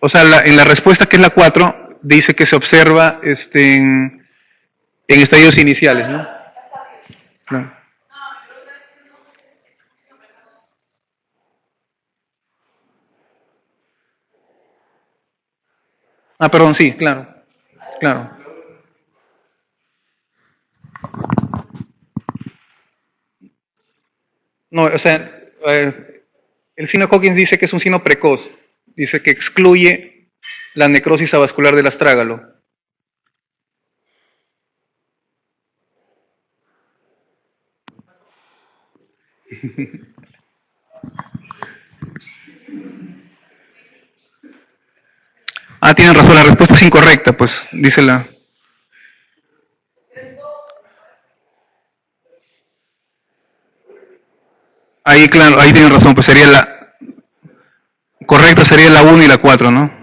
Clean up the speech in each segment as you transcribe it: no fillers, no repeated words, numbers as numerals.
o sea, en la respuesta que es la 4, dice que se observa en estadios iniciales, ¿no? Claro. Ah, perdón, sí, claro. Claro. No, o sea, el signo de Hawkins dice que es un signo precoz. Dice que excluye la necrosis avascular del astrágalo. Ah, tienen razón, la respuesta es incorrecta, pues, dice la... Ahí, claro, ahí tienen razón, pues sería la... Correcta sería la 1 y la 4, ¿no?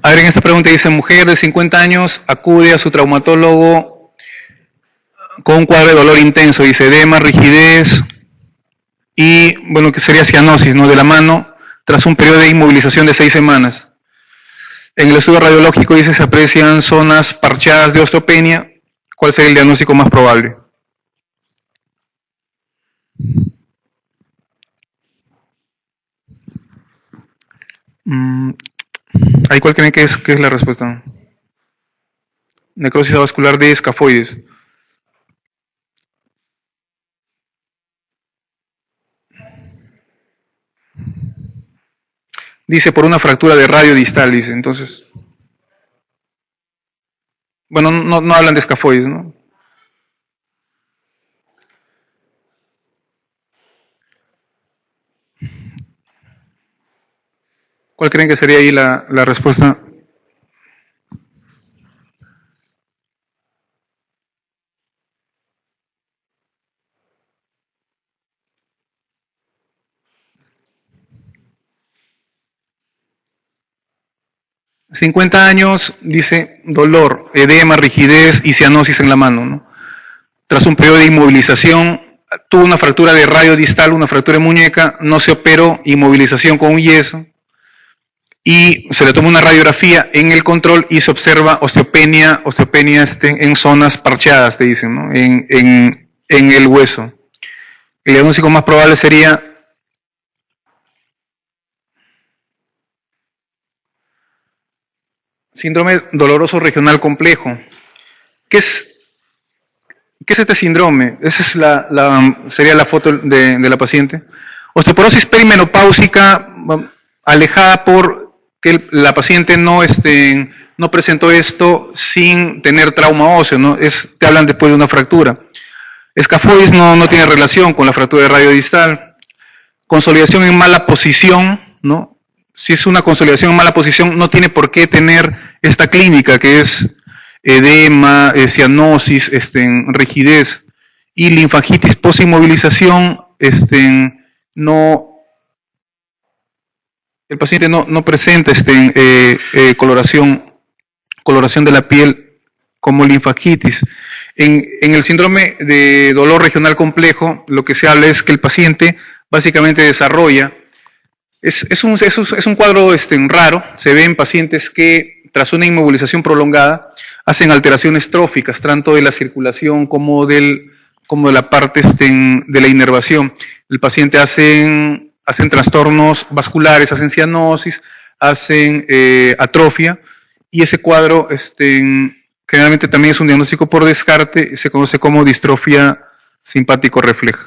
A ver, en esta pregunta dice, mujer de 50 años acude a su traumatólogo con un cuadro de dolor intenso, dice edema, rigidez y, bueno, que sería cianosis, ¿no? De la mano, tras un periodo de inmovilización de 6 semanas. En el estudio radiológico dice se aprecian zonas parchadas de osteopenia. ¿Cuál sería el diagnóstico más probable? ¿Ahí cuál creen que es la respuesta? Necrosis avascular de escafoides. Dice por una fractura de radio distal, dice. Entonces, bueno, no hablan de escafoides, ¿no? ¿Cuál creen que sería ahí la respuesta? ...50 años, dice dolor, edema, rigidez y cianosis en la mano, ¿no? Tras un periodo de inmovilización, tuvo una fractura de radio distal, una fractura de muñeca, no se operó, inmovilización con un yeso, y se le toma una radiografía en el control y se observa osteopenia en zonas parchadas, te dicen, ¿no? En el hueso. El diagnóstico más probable sería síndrome doloroso regional complejo. ¿Qué es este síndrome? Esa es sería la foto de la paciente. Osteoporosis perimenopáusica alejada por que la paciente no presentó esto sin tener trauma óseo, ¿no? Te hablan después de una fractura. Escafoides no tiene relación con la fractura de radio distal. Consolidación en mala posición, ¿no? Si es una consolidación en mala posición, no tiene por qué tener esta clínica que es edema, cianosis, rigidez y linfangitis posinmovilización, el paciente no presenta coloración de la piel como linfangitis. En el síndrome de dolor regional complejo, lo que se habla es que el paciente básicamente desarrolla, es un cuadro raro, se ve en pacientes que tras una inmovilización prolongada hacen alteraciones tróficas, tanto de la circulación como de la parte de la inervación. El paciente hacen trastornos vasculares, hacen cianosis, hacen atrofia, y ese cuadro generalmente también es un diagnóstico por descarte, se conoce como distrofia simpático-refleja.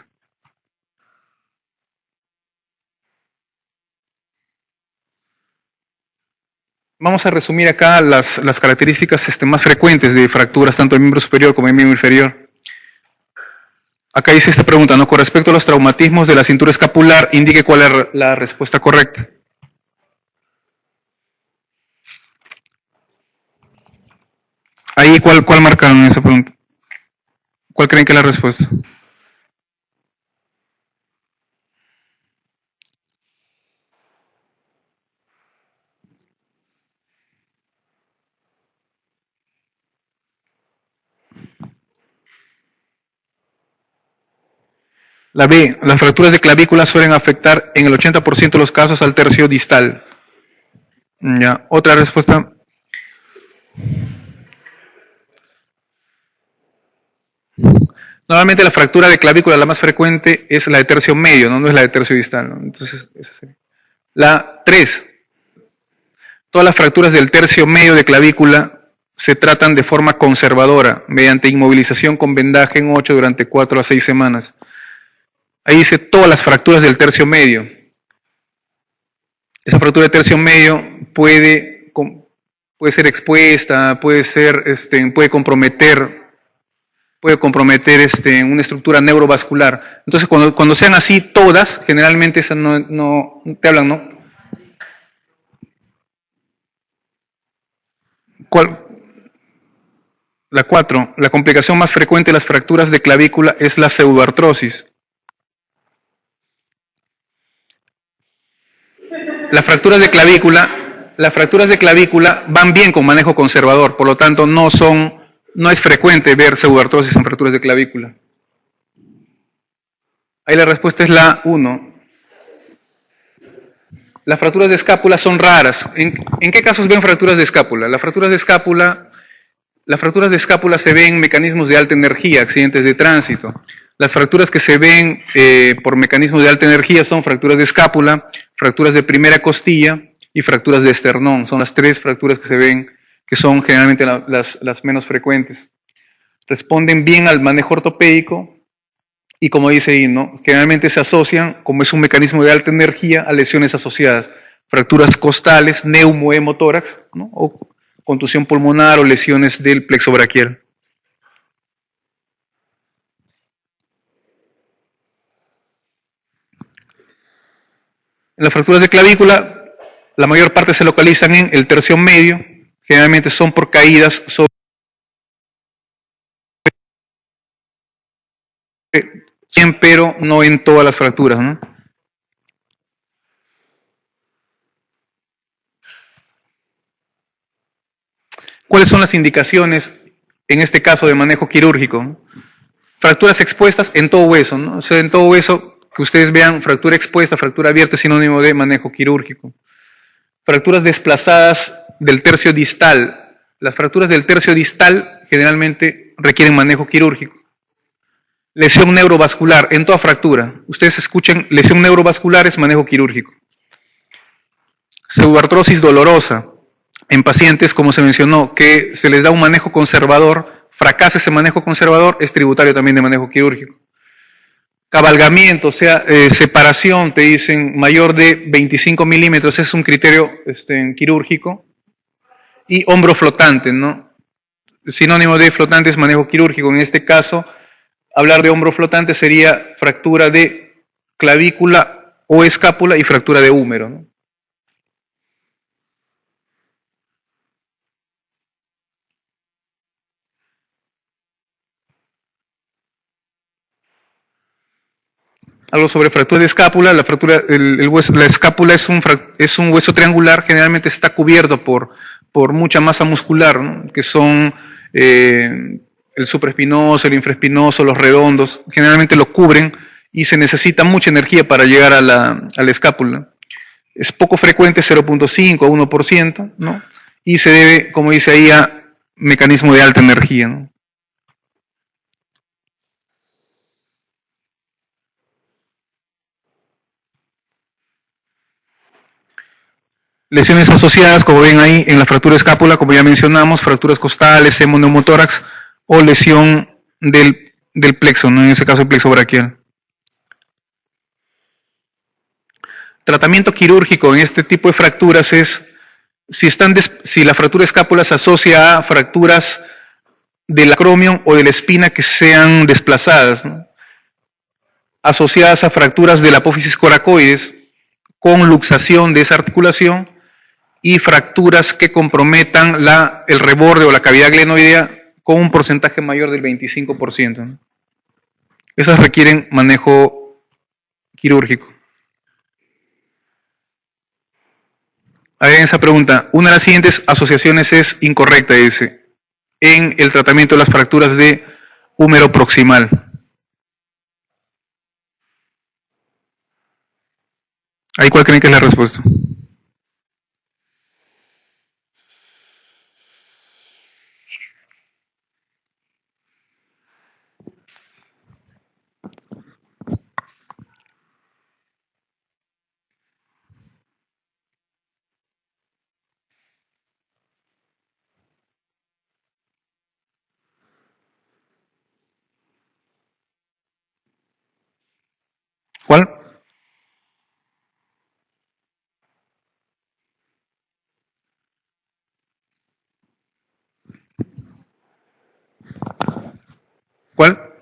Vamos a resumir acá las características más frecuentes de fracturas, tanto del miembro superior como del miembro inferior. Acá dice esta pregunta, ¿no? Con respecto a los traumatismos de la cintura escapular, indique cuál es la respuesta correcta. Ahí, ¿cuál marcaron en esa pregunta? ¿Cuál creen que es la respuesta? La B, las fracturas de clavícula suelen afectar en el 80% de los casos al tercio distal. Ya, otra respuesta. Normalmente la fractura de clavícula la más frecuente es la de tercio medio, no es la de tercio distal, ¿no? Entonces, esa sería. La 3. Todas las fracturas del tercio medio de clavícula se tratan de forma conservadora, mediante inmovilización con vendaje en 8 durante 4 a 6 semanas. Ahí dice todas las fracturas del tercio medio. Esa fractura de tercio medio puede ser expuesta, puede comprometer una estructura neurovascular. Entonces, cuando sean así todas, generalmente esas no te hablan, ¿no? ¿Cuál? La 4. La complicación más frecuente de las fracturas de clavícula es la pseudoartrosis. Las fracturas de clavícula van bien con manejo conservador, por lo tanto no es frecuente ver pseudoartrosis en fracturas de clavícula. Ahí la respuesta es la 1. Las fracturas de escápula son raras. ¿En qué casos ven fracturas de escápula? Las fracturas de escápula se ven en mecanismos de alta energía, accidentes de tránsito. Las fracturas que se ven por mecanismos de alta energía son fracturas de escápula, fracturas de primera costilla y fracturas de esternón. Son las 3 fracturas que se ven, que son generalmente las menos frecuentes. Responden bien al manejo ortopédico y, como dice ahí, ¿no? Generalmente se asocian, como es un mecanismo de alta energía, a lesiones asociadas. Fracturas costales, neumohemotórax, ¿no? O contusión pulmonar o lesiones del plexo braquial. En las fracturas de clavícula, la mayor parte se localizan en el tercio medio, generalmente son por caídas sobre pero no en todas las fracturas, ¿no? ¿Cuáles son las indicaciones, en este caso, de manejo quirúrgico? Fracturas expuestas en todo hueso, ¿no? O sea, en todo hueso, que ustedes vean fractura expuesta, fractura abierta, es sinónimo de manejo quirúrgico. Fracturas desplazadas del tercio distal. Las fracturas del tercio distal generalmente requieren manejo quirúrgico. Lesión neurovascular, en toda fractura. Ustedes escuchen, lesión neurovascular es manejo quirúrgico. Pseudoartrosis dolorosa. En pacientes, como se mencionó, que se les da un manejo conservador, fracasa ese manejo conservador, es tributario también de manejo quirúrgico. Cabalgamiento, o sea, separación, te dicen, mayor de 25 milímetros, es un criterio quirúrgico. Y hombro flotante, ¿no? El sinónimo de flotante es manejo quirúrgico. En este caso, hablar de hombro flotante sería fractura de clavícula o escápula y fractura de húmero, ¿no? Algo sobre fractura de escápula. La escápula es un hueso triangular, generalmente está cubierto por mucha masa muscular, ¿no? Que son el supraespinoso, el infraespinoso, los redondos, generalmente lo cubren y se necesita mucha energía para llegar a la escápula. Es poco frecuente, 0.5 a 1%, ¿no? Y se debe, como dice ahí, a mecanismo de alta energía, ¿no? Lesiones asociadas, como ven ahí, en la fractura de escápula, como ya mencionamos, fracturas costales, hemoneumotórax o lesión del plexo, ¿no? En ese caso el plexo braquial. Tratamiento quirúrgico en este tipo de fracturas es, si la fractura de escápula se asocia a fracturas del acromion o de la espina que sean desplazadas, ¿no? Asociadas a fracturas de la apófisis coracoides con luxación de esa articulación, y fracturas que comprometan el reborde o la cavidad glenoidea con un porcentaje mayor del 25%, ¿no? Esas requieren manejo quirúrgico. A ver, en esa pregunta, una de las siguientes asociaciones es incorrecta, dice, en el tratamiento de las fracturas de húmero proximal. ¿Ahí cuál creen que es la respuesta? ¿Cuál? ¿Cuál?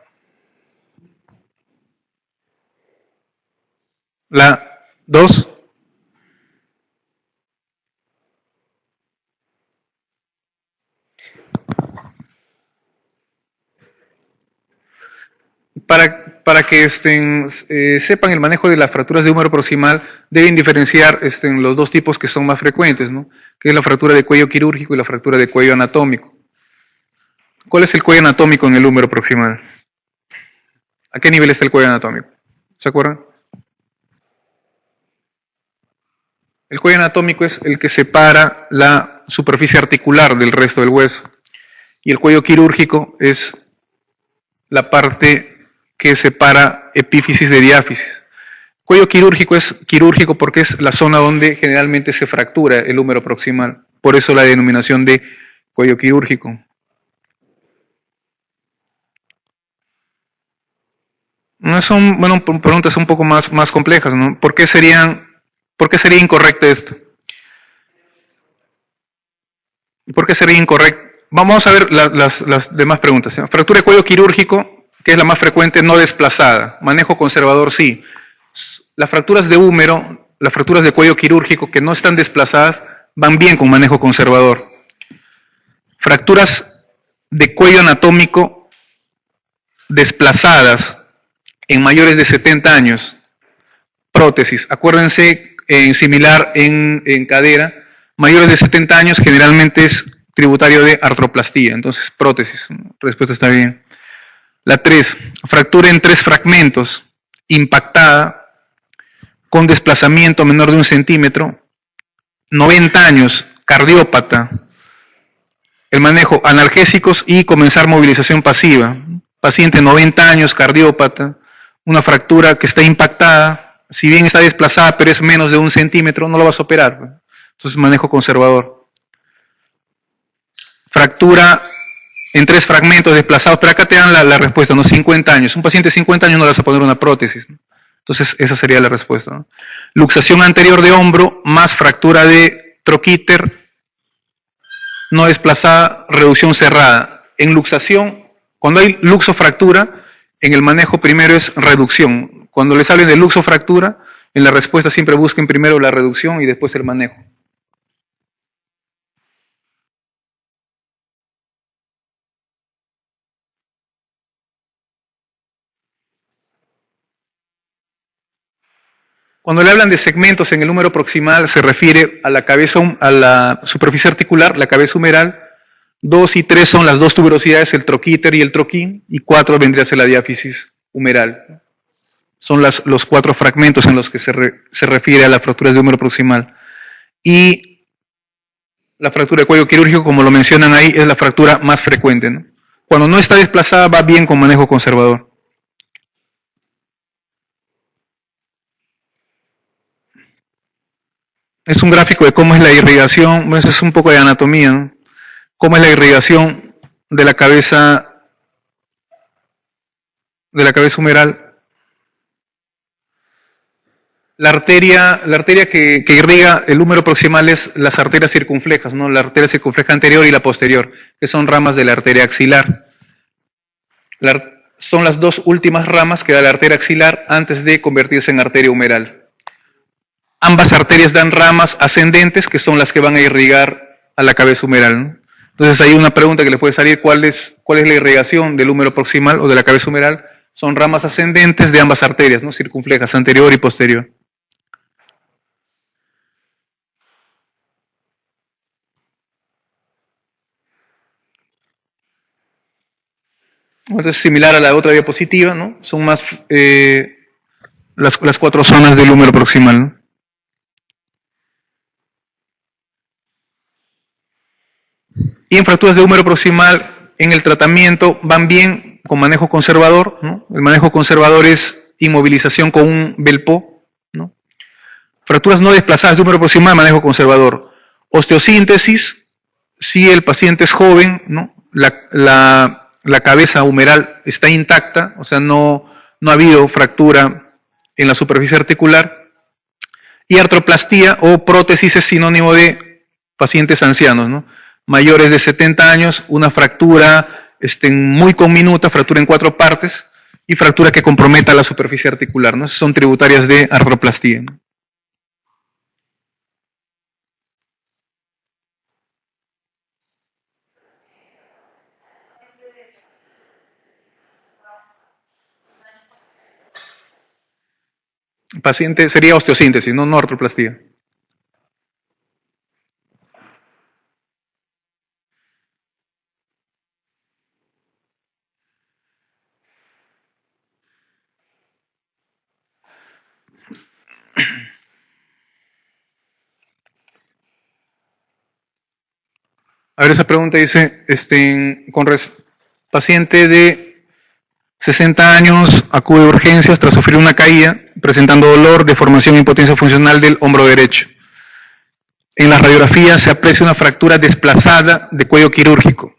La 2. Para que sepan el manejo de las fracturas de húmero proximal, deben diferenciar los dos tipos que son más frecuentes, ¿no? Que es la fractura de cuello quirúrgico y la fractura de cuello anatómico. ¿Cuál es el cuello anatómico en el húmero proximal? ¿A qué nivel está el cuello anatómico? ¿Se acuerdan? El cuello anatómico es el que separa la superficie articular del resto del hueso. Y el cuello quirúrgico es la parte que separa epífisis de diáfisis. Cuello quirúrgico es quirúrgico porque es la zona donde generalmente se fractura el húmero proximal. Por eso la denominación de cuello quirúrgico. No son, bueno, preguntas un poco más complejas, ¿no? ¿Por qué sería incorrecto esto? ¿Por qué sería incorrecto? Vamos a ver las demás preguntas. ¿Sí? Fractura de cuello quirúrgico, que es la más frecuente, no desplazada. Manejo conservador, sí. Las fracturas de húmero, las fracturas de cuello quirúrgico que no están desplazadas, van bien con manejo conservador. Fracturas de cuello anatómico desplazadas en mayores de 70 años, prótesis. Acuérdense, similar en cadera, mayores de 70 años generalmente es tributario de artroplastía, entonces prótesis. Respuesta está bien. La 3, fractura en 3 fragmentos, impactada, con desplazamiento menor de 1 centímetro, 90 años, cardiópata. El manejo, analgésicos y comenzar movilización pasiva. Paciente 90 años, cardiópata, una fractura que está impactada, si bien está desplazada, pero es menos de 1 centímetro, no lo vas a operar. Entonces, manejo conservador. Fractura en 3 fragmentos desplazados, pero acá te dan la respuesta, ¿no? 50 años. Un paciente de 50 años no le vas a poner una prótesis, ¿no? Entonces, esa sería la respuesta, ¿no? Luxación anterior de hombro más fractura de troquíter no desplazada, reducción cerrada. En luxación, cuando hay luxofractura, en el manejo primero es reducción. Cuando les hablen de luxofractura, en la respuesta siempre busquen primero la reducción y después el manejo. Cuando le hablan de segmentos en el húmero proximal, se refiere a la cabeza, a la superficie articular, la cabeza humeral. 2 y 3 son las dos tuberosidades, el troquíter y el troquín, y 4 vendría a ser la diáfisis humeral. Son los 4 fragmentos en los que se refiere a las fracturas de húmero proximal. Y la fractura de cuello quirúrgico, como lo mencionan ahí, es la fractura más frecuente, ¿no? Cuando no está desplazada, va bien con manejo conservador. Es un gráfico de cómo es la irrigación, bueno, eso es un poco de anatomía, ¿no? Cómo es la irrigación de la cabeza humeral. La arteria que irriga el húmero proximal es las arterias circunflejas, ¿no? La arteria circunfleja anterior y la posterior, que son ramas de la arteria axilar. Son las dos últimas ramas que da la arteria axilar antes de convertirse en arteria humeral. Ambas arterias dan ramas ascendentes, que son las que van a irrigar a la cabeza humeral, ¿no? Entonces hay una pregunta que le puede salir, ¿cuál es la irrigación del húmero proximal o de la cabeza humeral? Son ramas ascendentes de ambas arterias, ¿no? Circunflejas, anterior y posterior. Esto es similar a la otra diapositiva, ¿no? Son más las 4 zonas del húmero proximal, ¿no? Y en fracturas de húmero proximal, en el tratamiento van bien con manejo conservador, ¿no? El manejo conservador es inmovilización con un Belpo, ¿no? Fracturas no desplazadas de húmero proximal, manejo conservador. Osteosíntesis, si el paciente es joven, ¿no? La cabeza humeral está intacta, o sea, no ha habido fractura en la superficie articular. Y artroplastía o prótesis es sinónimo de pacientes ancianos, ¿no? Mayores de 70 años, una fractura muy conminuta, fractura en 4 partes, y fractura que comprometa la superficie articular, ¿no? Son tributarias de artroplastía, ¿no? Paciente sería osteosíntesis, no artroplastía. A ver, esa pregunta dice, paciente de 60 años acude a urgencias tras sufrir una caída, presentando dolor, deformación e impotencia funcional del hombro derecho. En la radiografía se aprecia una fractura desplazada de cuello quirúrgico.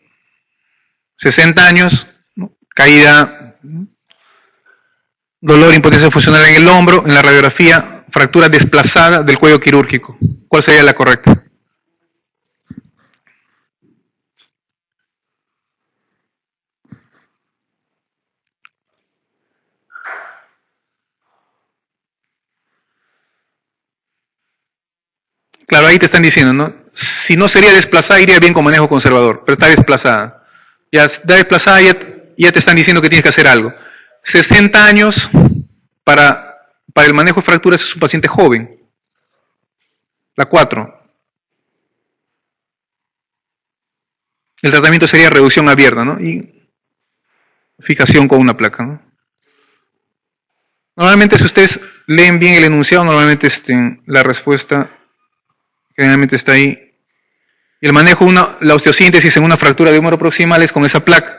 60 años, ¿no? Caída, dolor, impotencia funcional en el hombro. En la radiografía, fractura desplazada del cuello quirúrgico. ¿Cuál sería la correcta? Claro, ahí te están diciendo, ¿no? Si no sería desplazada, iría bien con manejo conservador, pero está desplazada. Ya está desplazada, ya te están diciendo que tienes que hacer algo. 60 años para el manejo de fracturas es un paciente joven. La 4. El tratamiento sería reducción abierta, ¿no? Y fijación con una placa, ¿no? Normalmente, si ustedes leen bien el enunciado, normalmente la respuesta generalmente está ahí. Y el manejo, la osteosíntesis en una fractura de húmero proximal es con esa placa.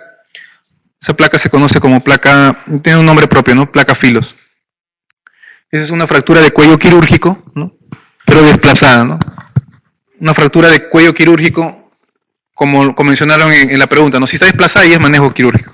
Esa placa se conoce como placa, tiene un nombre propio, ¿no? Placa Filos. Esa es una fractura de cuello quirúrgico, ¿no? Pero desplazada, ¿no? Una fractura de cuello quirúrgico, como mencionaron en la pregunta, ¿no? Si está desplazada, y es manejo quirúrgico.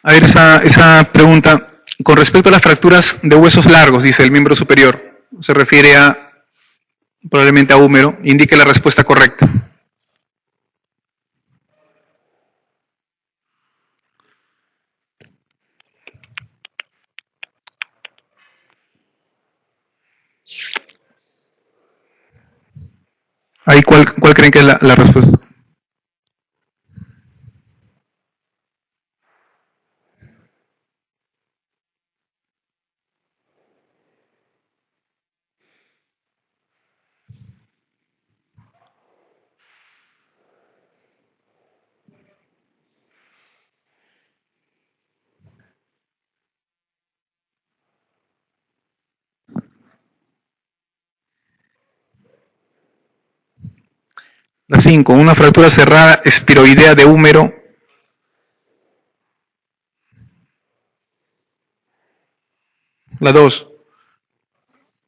A ver, esa pregunta, con respecto a las fracturas de huesos largos, dice el miembro superior, se refiere probablemente a húmero, indique la respuesta correcta. Ahí, ¿cuál creen que es la respuesta? La 5, una fractura cerrada espiroidea de húmero. La 2,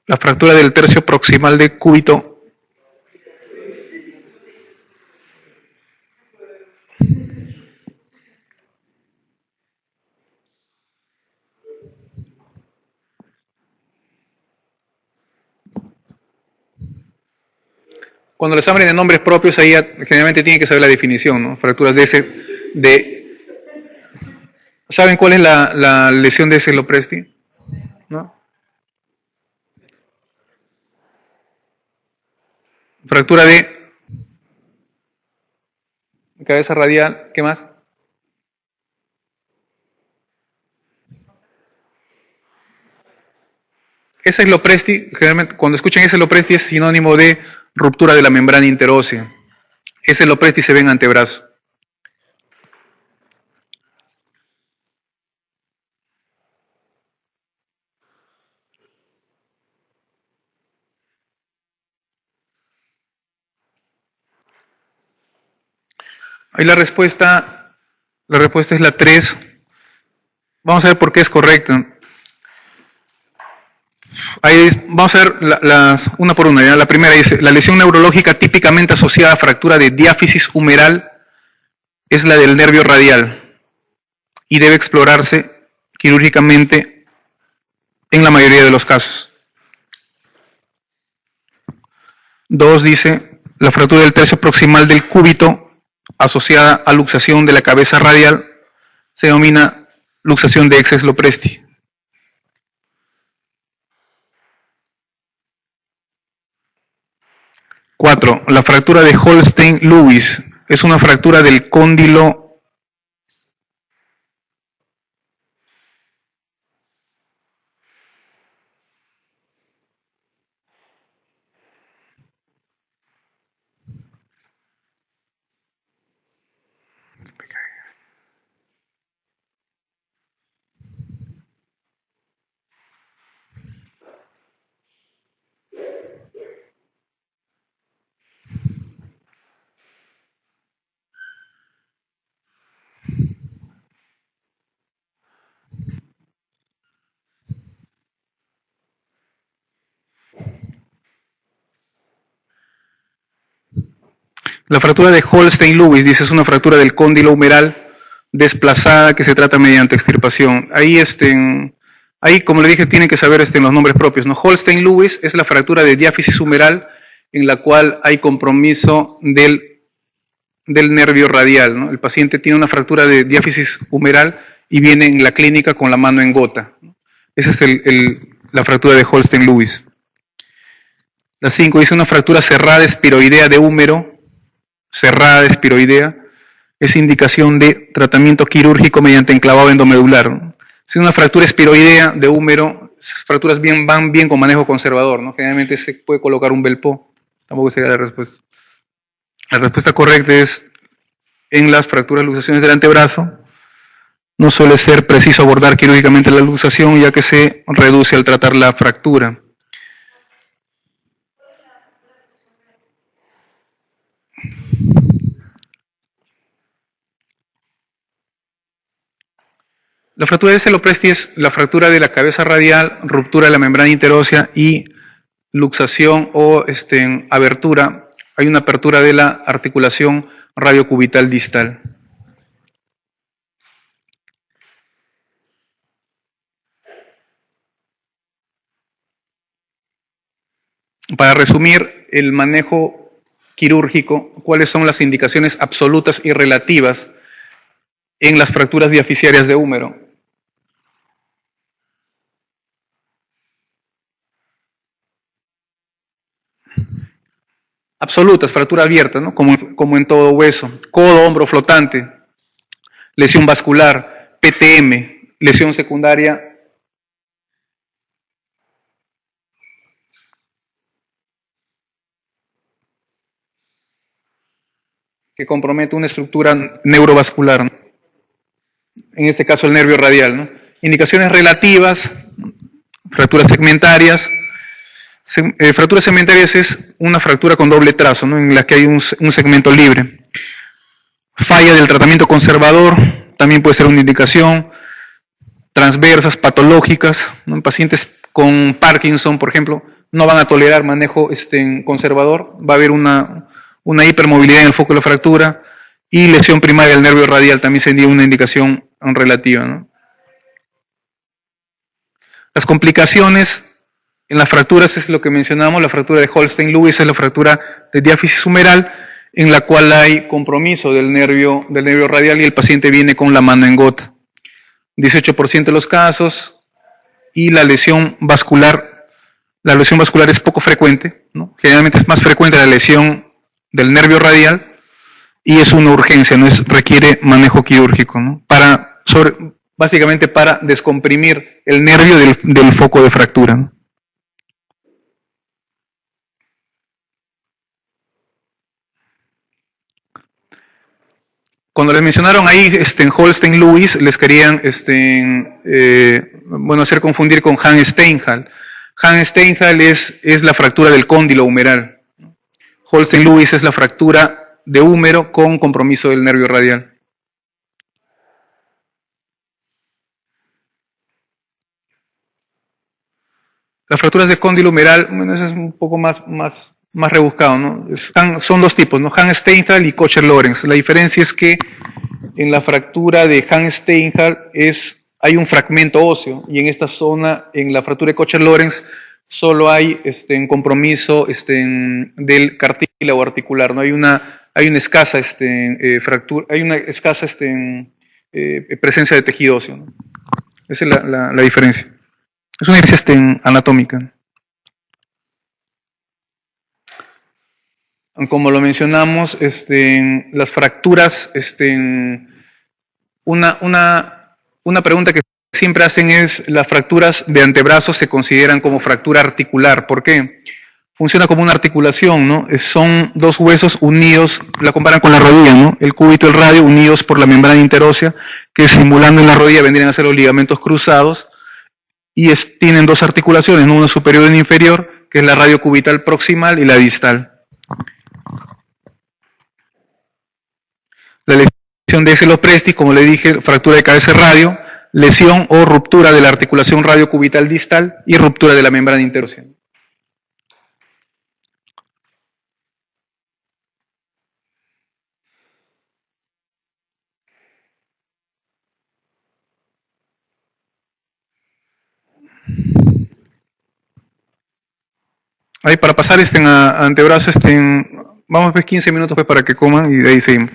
la fractura del tercio proximal de cúbito. Cuando les abren de nombres propios, ahí generalmente tienen que saber la definición, ¿no? Fracturas ¿Saben cuál es la lesión de ese Lopresti? ¿No? Fractura de cabeza radial, ¿qué más? Ese Lopresti, generalmente cuando escuchan ese Lopresti es sinónimo de ruptura de la membrana interósea. Ese Lopresti se ve en antebrazo. Ahí la respuesta es la 3. Vamos a ver por qué es correcta. Ahí vamos a ver una por una. ¿Ya? La primera dice, la lesión neurológica típicamente asociada a fractura de diáfisis humeral es la del nervio radial y debe explorarse quirúrgicamente en la mayoría de los casos. 2 dice, la fractura del tercio proximal del cúbito asociada a luxación de la cabeza radial se denomina luxación de Exes Lopresti. 4. La fractura de Holstein-Lewis es una fractura del cóndilo La fractura de Holstein-Lewis, dice, es una fractura del cóndilo humeral desplazada que se trata mediante extirpación. Ahí como le dije, tienen que saber los nombres propios, ¿no? Holstein-Lewis es la fractura de diáfisis humeral en la cual hay compromiso del nervio radial, ¿no? El paciente tiene una fractura de diáfisis humeral y viene en la clínica con la mano en gota. Esa es la fractura de Holstein-Lewis. La 5 dice una fractura cerrada espiroidea de húmero, cerrada espiroidea, es indicación de tratamiento quirúrgico mediante enclavado endomedular, ¿no? Si una fractura espiroidea de húmero, esas fracturas van bien con manejo conservador, ¿no? Generalmente se puede colocar un Belpo, tampoco sería la respuesta. La respuesta correcta es, en las fracturas luxaciones del antebrazo, no suele ser preciso abordar quirúrgicamente la luxación, ya que se reduce al tratar la fractura. La fractura de Lopresti es la fractura de la cabeza radial, ruptura de la membrana interósea y luxación o abertura. Hay una apertura de la articulación radiocubital distal. Para resumir el manejo quirúrgico, ¿cuáles son las indicaciones absolutas y relativas en las fracturas diaficiarias de húmero? Absolutas, fractura abierta, ¿no? Como en todo hueso. Codo, hombro flotante, lesión vascular, PTM, lesión secundaria que compromete una estructura neurovascular, ¿no? En este caso el nervio radial, ¿no? Indicaciones relativas, fracturas segmentarias. Fracturas segmentarias es una fractura con doble trazo, ¿no? En la que hay un segmento libre. Falla del tratamiento conservador, también puede ser una indicación. Transversas, patológicas, ¿no? En pacientes con Parkinson, por ejemplo, no van a tolerar manejo conservador, va a haber una hipermovilidad en el foco de la fractura, y lesión primaria del nervio radial también sería una indicación relativa, ¿no? Las complicaciones en las fracturas es lo que mencionamos, la fractura de Holstein-Lewis es la fractura de diáfisis humeral, en la cual hay compromiso del nervio radial y el paciente viene con la mano en gota. 18% de los casos, y la lesión vascular es poco frecuente, ¿no? Generalmente es más frecuente la lesión del nervio radial y es una urgencia, no es, requiere manejo quirúrgico, ¿no? Básicamente para descomprimir el nervio del foco de fractura, ¿no? Cuando les mencionaron ahí Holstein Lewis, les querían hacer confundir con Hans Steinhall. Hans Steinhall es la fractura del cóndilo humeral. Holstein Lewis es la fractura de húmero con compromiso del nervio radial. Las fracturas de cóndilo humeral, bueno, eso es un poco más rebuscado, ¿no? Son dos tipos, ¿no? Hans Steinhall y Kocher-Lorenz. La diferencia es que en la fractura de Hans Steinhall hay un fragmento óseo, y en esta zona, en la fractura de Kocher-Lorenz, solo hay un compromiso del cartílago articular, ¿no? Hay una escasa fractura, hay una escasa presencia de tejido óseo, ¿no? Esa es la diferencia. Es una diferencia anatómica. Como lo mencionamos, las fracturas, una pregunta que siempre hacen es, ¿las fracturas de antebrazos se consideran como fractura articular? ¿Por qué? Funciona como una articulación, ¿no? Son dos huesos unidos, la comparan con la rodilla, ¿no? El cúbito y el radio unidos por la membrana interósea, que simulando en la rodilla vendrían a ser los ligamentos cruzados, y tienen dos articulaciones, ¿no? Una superior y una inferior, que es la radiocubital proximal y la distal. La lesión de Esselopresti, como le dije, fractura de cabeza radio, lesión o ruptura de la articulación radiocubital distal y ruptura de la membrana interósea. Ahí para pasar a antebrazo, vamos a ver 15 minutos pues, para que coman y de ahí seguimos.